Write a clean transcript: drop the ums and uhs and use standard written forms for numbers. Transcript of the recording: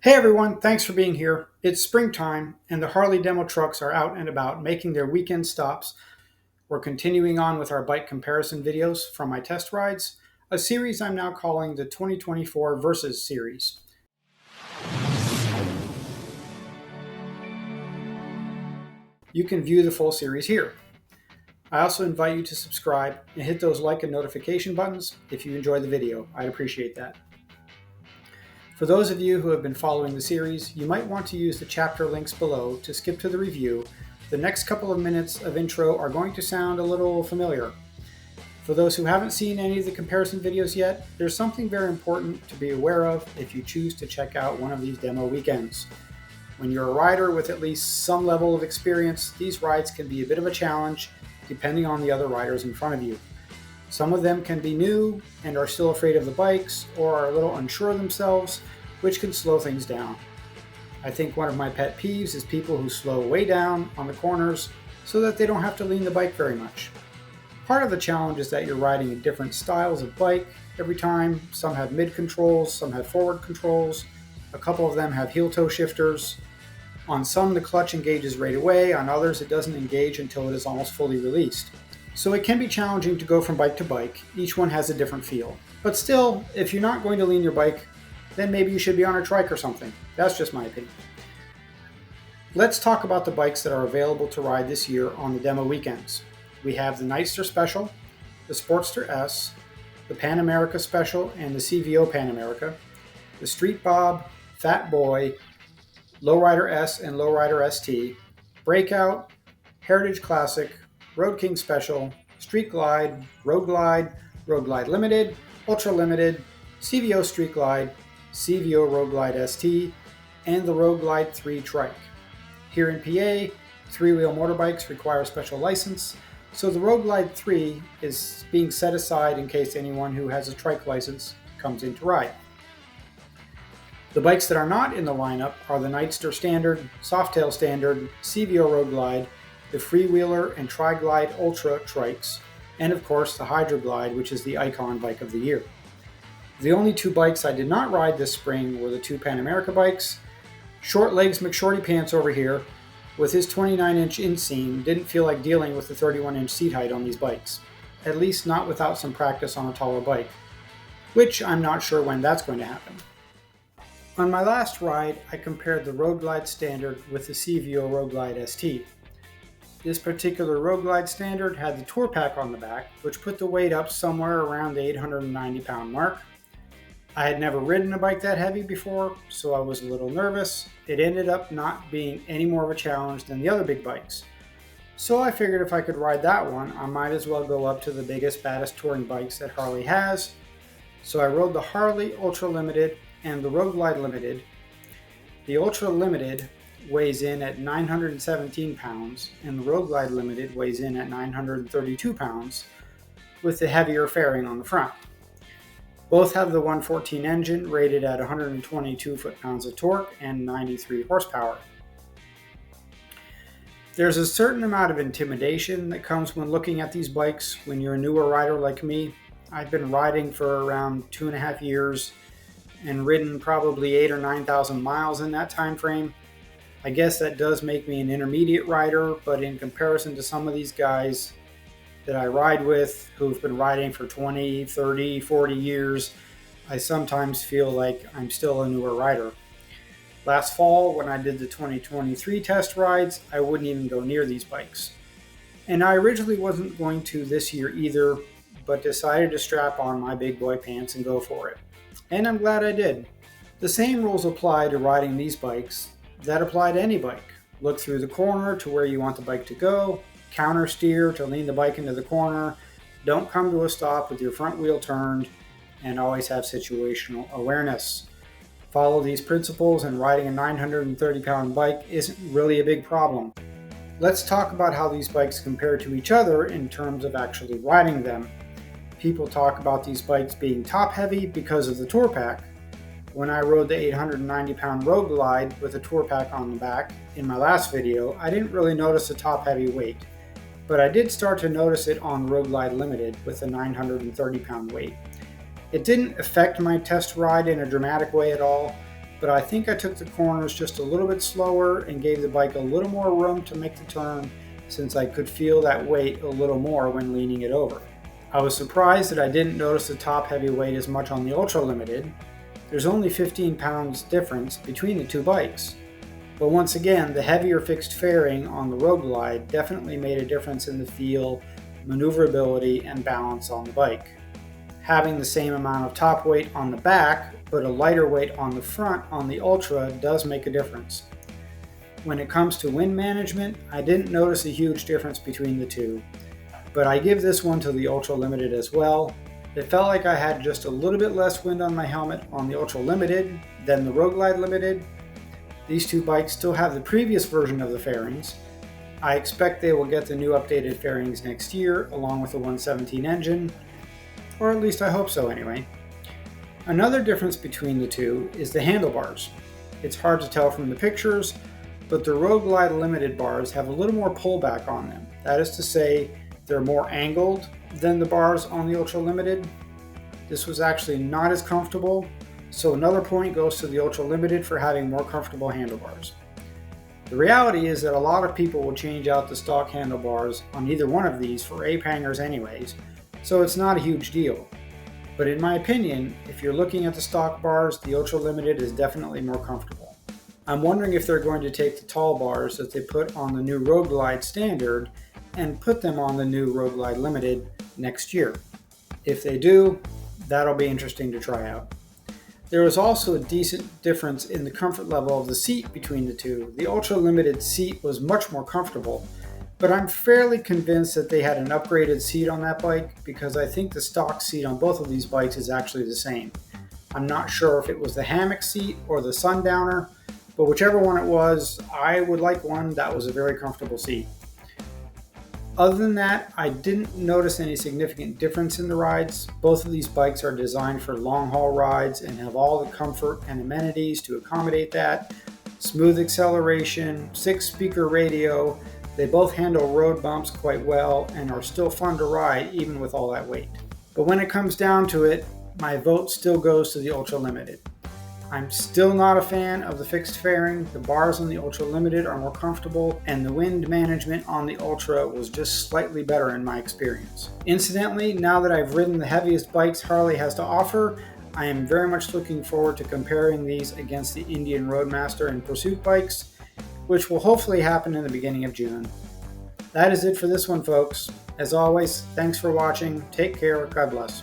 Hey everyone, thanks for being here. It's springtime and the Harley demo trucks are out and about making their weekend stops. We're continuing on with our bike comparison videos from my test rides, a series I'm now calling the 2024 Versus series. You can view the full series here. I also invite you to subscribe and hit those like and notification buttons if you enjoy the video. I'd appreciate that. For those of you who have been following the series, you might want to use the chapter links below to skip to the review. The next couple of minutes of intro are going to sound a little familiar. For those who haven't seen any of the comparison videos yet, there's something very important to be aware of if you choose to check out one of these demo weekends. When you're a rider with at least some level of experience, these rides can be a bit of a challenge depending on the other riders in front of you. Some of them can be new and are still afraid of the bikes or are a little unsure of themselves, which can slow things down. I think one of my pet peeves is people who slow way down on the corners so that they don't have to lean the bike very much. Part of the challenge is that you're riding different styles of bike every time. Some have mid controls, some have forward controls, a couple of them have heel toe shifters. On some the clutch engages right away, on others it doesn't engage until it is almost fully released. So it can be challenging to go from bike to bike. Each one has a different feel. But still, if you're not going to lean your bike, then maybe you should be on a trike or something. That's just my opinion. Let's talk about the bikes that are available to ride this year on the demo weekends. We have the Nightster Special, the Sportster S, the Pan America Special and the CVO Pan America, the Street Bob, Fat Boy, Lowrider S and Lowrider ST, Breakout, Heritage Classic, Road King Special, Street Glide, Road Glide Limited, Ultra Limited, CVO Street Glide, CVO Road Glide ST, and the Road Glide 3 Trike. Here in PA, three-wheel motorbikes require a special license, so the Road Glide 3 is being set aside in case anyone who has a trike license comes in to ride. The bikes that are not in the lineup are the Nightster Standard, Softail Standard, CVO Road Glide, the Freewheeler and Tri-Glide Ultra trikes, and of course the Hydro Glide, which is the icon bike of the year. The only two bikes I did not ride this spring were the two Pan America bikes. Short Legs McShorty Pants over here, with his 29-inch inseam, didn't feel like dealing with the 31-inch seat height on these bikes, at least not without some practice on a taller bike, which I'm not sure when that's going to happen. On my last ride, I compared the Road Glide Standard with the CVO Road Glide ST. This particular Road Glide Standard had the Tour Pack on the back, which put the weight up somewhere around the 890-pound mark. I had never ridden a bike that heavy before, so I was a little nervous. It ended up not being any more of a challenge than the other big bikes. So I figured if I could ride that one, I might as well go up to the biggest, baddest touring bikes that Harley has. So I rode the Harley Ultra Limited and the Road Glide Limited. The Ultra Limited weighs in at 917 pounds, and the Road Glide Limited weighs in at 932 pounds, with the heavier fairing on the front. Both have the 114 engine rated at 122 foot-pounds of torque and 93 horsepower. There's a certain amount of intimidation that comes when looking at these bikes when you're a newer rider like me. I've been riding for around 2.5 years and ridden probably 8,000 or 9,000 miles in that time frame. I guess that does make me an intermediate rider, but in comparison to some of these guys that I ride with who've been riding for 20, 30, 40 years, I sometimes feel like I'm still a newer rider. Last fall, when I did the 2023 test rides, I wouldn't even go near these bikes. And I originally wasn't going to this year either, but decided to strap on my big boy pants and go for it. And I'm glad I did. The same rules apply to riding these bikes that apply to any bike. Look through the corner to where you want the bike to go, counter steer to lean the bike into the corner, don't come to a stop with your front wheel turned, and always have situational awareness. Follow these principles and riding a 930-pound bike isn't really a big problem. Let's talk about how these bikes compare to each other in terms of actually riding them. People talk about these bikes being top heavy because of the Tour Pack. When I rode the 890-pound Road Glide with a Tour Pack on the back in my last video, I didn't really notice the top heavy weight, but I did start to notice it on Road Glide Limited with a 930-pound weight. It didn't affect my test ride in a dramatic way at all, but I think I took the corners just a little bit slower and gave the bike a little more room to make the turn, since I could feel that weight a little more when leaning it over. I was surprised that I didn't notice the top heavy weight as much on the Ultra Limited. There's only 15 pounds difference between the two bikes. But once again, the heavier fixed fairing on the Road Glide definitely made a difference in the feel, maneuverability, and balance on the bike. Having the same amount of top weight on the back, but a lighter weight on the front on the Ultra does make a difference. When it comes to wind management, I didn't notice a huge difference between the two, but I give this one to the Ultra Limited as well. It felt like I had just a little bit less wind on my helmet on the Ultra Limited than the Road Glide Limited. These two bikes still have the previous version of the fairings. I expect they will get the new updated fairings next year along with the 117 engine, or at least I hope so anyway. Another difference between the two is the handlebars. It's hard to tell from the pictures, but the Road Glide Limited bars have a little more pullback on them. That is to say, they're more angled than the bars on the Ultra Limited. This was actually not as comfortable, so another point goes to the Ultra Limited for having more comfortable handlebars. The reality is that a lot of people will change out the stock handlebars on either one of these for ape hangers anyways, so it's not a huge deal. But in my opinion, if you're looking at the stock bars, the Ultra Limited is definitely more comfortable. I'm wondering if they're going to take the tall bars that they put on the new Road Glide Standard and put them on the new Road Glide Limited next year. If they do, that'll be interesting to try out. There was also a decent difference in the comfort level of the seat between the two. The Ultra Limited seat was much more comfortable, but I'm fairly convinced that they had an upgraded seat on that bike because I think the stock seat on both of these bikes is actually the same. I'm not sure if it was the hammock seat or the sundowner, but whichever one it was, I would like one that was a very comfortable seat. Other than that, I didn't notice any significant difference in the rides. Both of these bikes are designed for long-haul rides and have all the comfort and amenities to accommodate that. Smooth acceleration, 6-speaker radio. They both handle road bumps quite well and are still fun to ride even with all that weight. But when it comes down to it, my vote still goes to the Ultra Limited. I'm still not a fan of the fixed fairing. The bars on the Ultra Limited are more comfortable, and the wind management on the Ultra was just slightly better in my experience. Incidentally, now that I've ridden the heaviest bikes Harley has to offer, I am very much looking forward to comparing these against the Indian Roadmaster and Pursuit bikes, which will hopefully happen in the beginning of June. That is it for this one, folks. As always, thanks for watching. Take care. God bless.